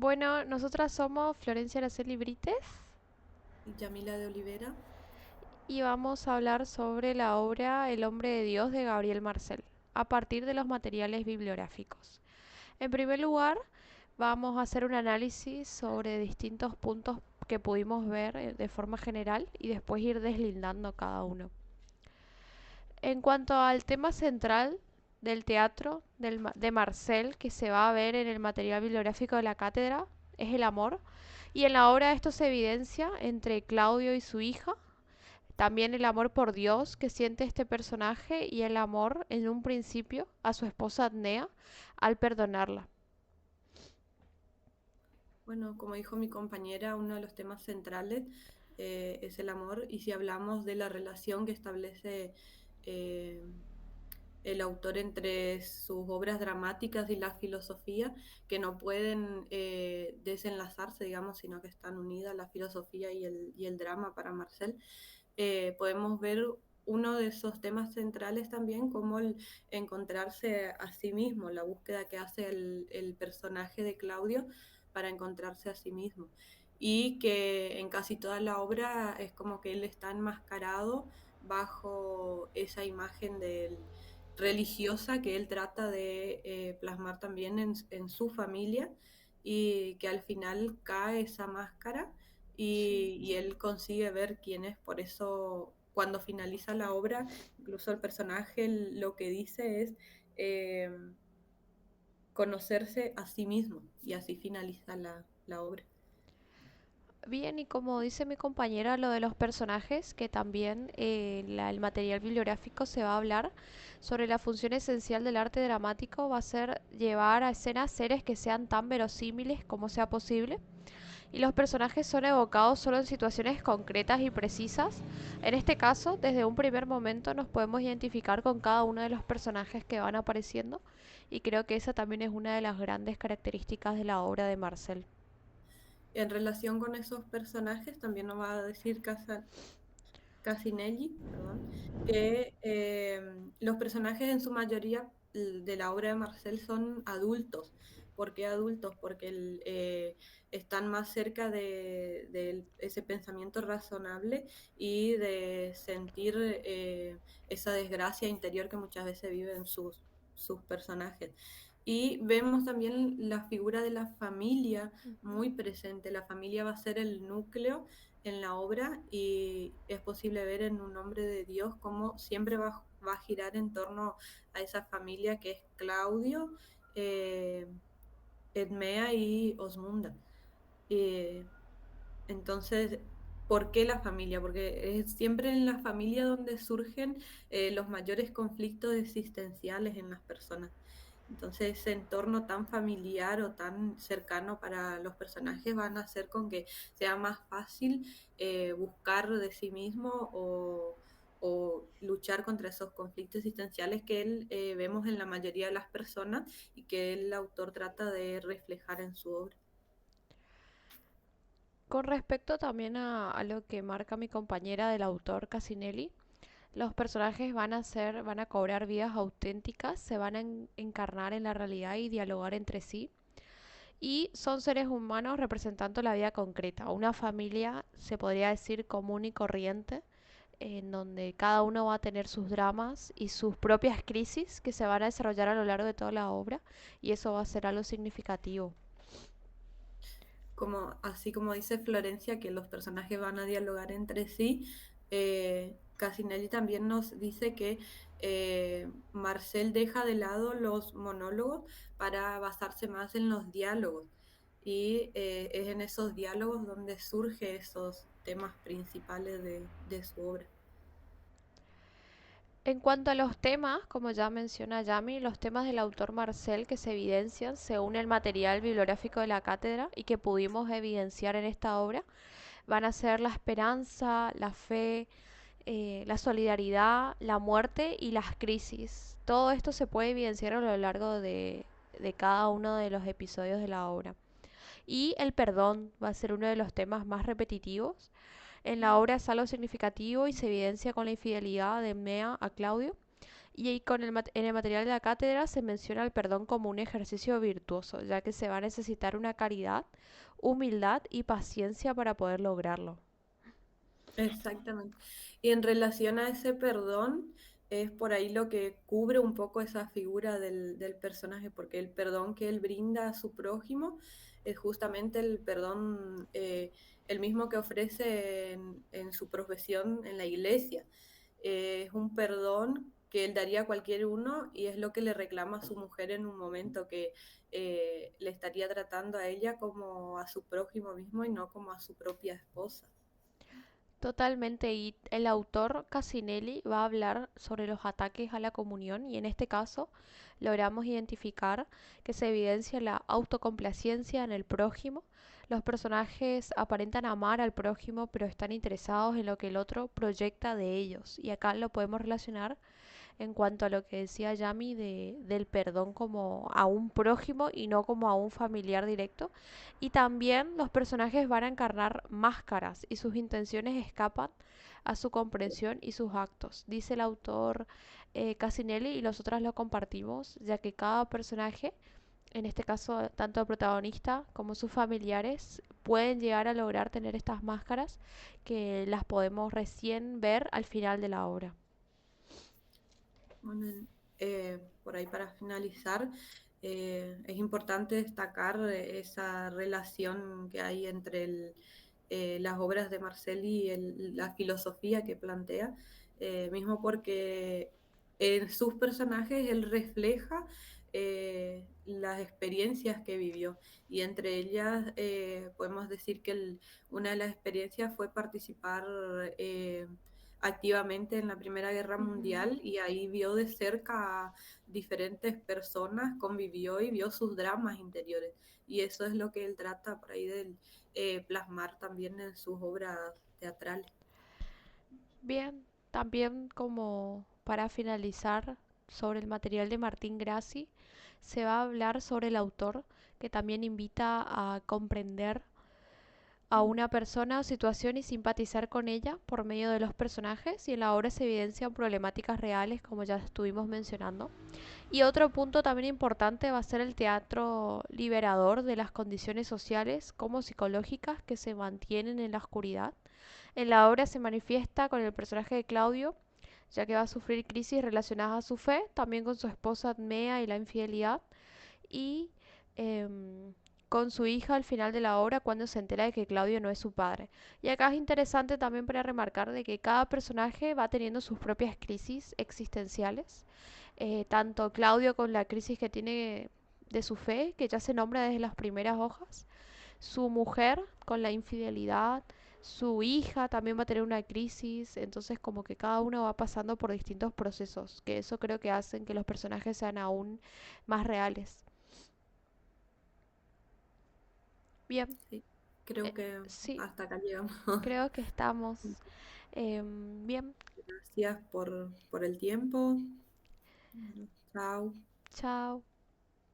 Bueno, nosotras somos Florencia Araceli Brites Y Yamila de Olivera. y vamos a hablar sobre la obra El hombre de Dios de Gabriel Marcel, a partir de los materiales bibliográficos. En primer lugar, vamos a hacer un análisis sobre distintos puntos que pudimos ver de forma general y después ir deslindando cada uno. En cuanto al tema central del teatro de Marcel que se va a ver en el material bibliográfico de la cátedra, es el amor. Y en la obra esto se evidencia entre Claudio y su hija, también el amor por Dios que siente este personaje y el amor en un principio a su esposa Adnea al perdonarla. Bueno, como dijo mi compañera, uno de los temas centrales es el amor. Y si hablamos de la relación que establece eh, el autor entre sus obras dramáticas y la filosofía, que no pueden desenlazarse, digamos, sino que están unidas la filosofía y el drama para Marcel, podemos ver uno de esos temas centrales también como el encontrarse a sí mismo, la búsqueda que hace el personaje de Claudio para encontrarse a sí mismo. Y que en casi toda la obra es como que él está enmascarado bajo esa imagen religiosa que él trata de plasmar también en su familia, y que al final cae esa máscara Sí. y él consigue ver quién es. Por eso cuando finaliza la obra, incluso el personaje lo que dice es eh, conocerse a sí mismo, y así finaliza la obra. Bien, y como dice mi compañera, lo de los personajes, que también el material bibliográfico se va a hablar sobre la función esencial del arte dramático, va a ser llevar a escenas seres que sean tan verosímiles como sea posible. Y los personajes son evocados solo en situaciones concretas y precisas. En este caso, desde un primer momento nos podemos identificar con cada uno de los personajes que van apareciendo. Y creo que esa también es una de las grandes características de la obra de Marcel. En relación con esos personajes, también nos va a decir Casinelli, perdón, que los personajes en su mayoría de la obra de Marcel son adultos. ¿Por qué adultos? Porque están más cerca de ese pensamiento razonable y de sentir esa desgracia interior que muchas veces viven sus personajes. Y vemos también la figura de la familia muy presente. La familia va a ser el núcleo en la obra, y es posible ver en Un hombre de Dios cómo siempre va a girar en torno a esa familia que es Claudio, eh, Edmea y Osmunda. Eh, entonces, ¿por qué la familia? Porque es siempre en la familia donde surgen los mayores conflictos existenciales en las personas. Entonces, ese entorno tan familiar o tan cercano para los personajes van a hacer con que sea más fácil buscar de sí mismo o luchar contra esos conflictos existenciales que él vemos en la mayoría de las personas, y que el autor trata de reflejar en su obra. Con respecto también a lo que marca mi compañera del autor Casinelli, los personajes van a cobrar vidas auténticas, se van a encarnar en la realidad y dialogar entre sí. Y son seres humanos representando la vida concreta, una familia, se podría decir, común y corriente, en donde cada uno va a tener sus dramas y sus propias crisis que se van a desarrollar a lo largo de toda la obra, y eso va a ser algo significativo. Así como dice Florencia, que los personajes van a dialogar entre sí, Casinelli también nos dice que Marcel deja de lado los monólogos para basarse más en los diálogos, y es en esos diálogos donde surgen esos temas principales de su obra. En cuanto a los temas, como ya menciona Yami, los temas del autor Marcel que se evidencian según el material bibliográfico de la cátedra y que pudimos evidenciar en esta obra van a ser la esperanza, la fe, la solidaridad, la muerte y las crisis. Todo esto se puede evidenciar a lo largo de cada uno de los episodios de la obra. Y el perdón va a ser uno de los temas más repetitivos. En la obra es algo significativo y se evidencia con la infidelidad de Mea a Claudio Y en el material de la cátedra se menciona el perdón como un ejercicio virtuoso, ya que se va a necesitar una caridad, humildad y paciencia para poder lograrlo. Exactamente. Y en relación a ese perdón, es por ahí lo que cubre un poco esa figura del personaje, porque el perdón que él brinda a su prójimo es justamente el perdón, el mismo que ofrece en su profesión en la iglesia. Es un perdón que él daría a cualquier uno y es lo que le reclama a su mujer en un momento que le estaría tratando a ella como a su prójimo mismo y no como a su propia esposa. Totalmente, y el autor Casinelli va a hablar sobre los ataques a la comunión y en este caso logramos identificar que se evidencia la autocomplacencia en el prójimo. Los personajes aparentan amar al prójimo pero están interesados en lo que el otro proyecta de ellos y acá lo podemos relacionar en cuanto a lo que decía Yami del perdón como a un prójimo y no como a un familiar directo. Y también los personajes van a encarnar máscaras y sus intenciones escapan a su comprensión y sus actos, dice el autor Casinelli y nosotras lo compartimos, ya que cada personaje, en este caso tanto el protagonista como sus familiares, pueden llegar a lograr tener estas máscaras que las podemos recién ver al final de la obra. Bueno, por ahí para finalizar, es importante destacar esa relación que hay entre las obras de Marcel y la filosofía que plantea, mismo porque en sus personajes él refleja las experiencias que vivió y entre ellas podemos decir que una de las experiencias fue participar activamente en la Primera Guerra Ujú. Mundial y ahí vio de cerca a diferentes personas, convivió y vio sus dramas interiores. Y eso es lo que él trata por ahí de plasmar también en sus obras teatrales. Bien, también como para finalizar sobre el material de Martín Grassi, se va a hablar sobre el autor que también invita a comprender a una persona o situación y simpatizar con ella por medio de los personajes y en la obra se evidencian problemáticas reales como ya estuvimos mencionando. Y otro punto también importante va a ser el teatro liberador de las condiciones sociales como psicológicas que se mantienen en la oscuridad. En la obra se manifiesta con el personaje de Claudio, ya que va a sufrir crisis relacionadas a su fe, también con su esposa Admea y la infidelidad, y con su hija al final de la obra cuando se entera de que Claudio no es su padre. Y acá es interesante también para remarcar de que cada personaje va teniendo sus propias crisis existenciales, tanto Claudio con la crisis que tiene de su fe, que ya se nombra desde las primeras hojas, su mujer con la infidelidad, su hija también va a tener una crisis, entonces como que cada uno va pasando por distintos procesos, que eso creo que hacen que los personajes sean aún más reales. Bien, Sí, creo que sí, hasta acá llegamos. creo que estamos bien. Gracias por el tiempo. Chao. Chao.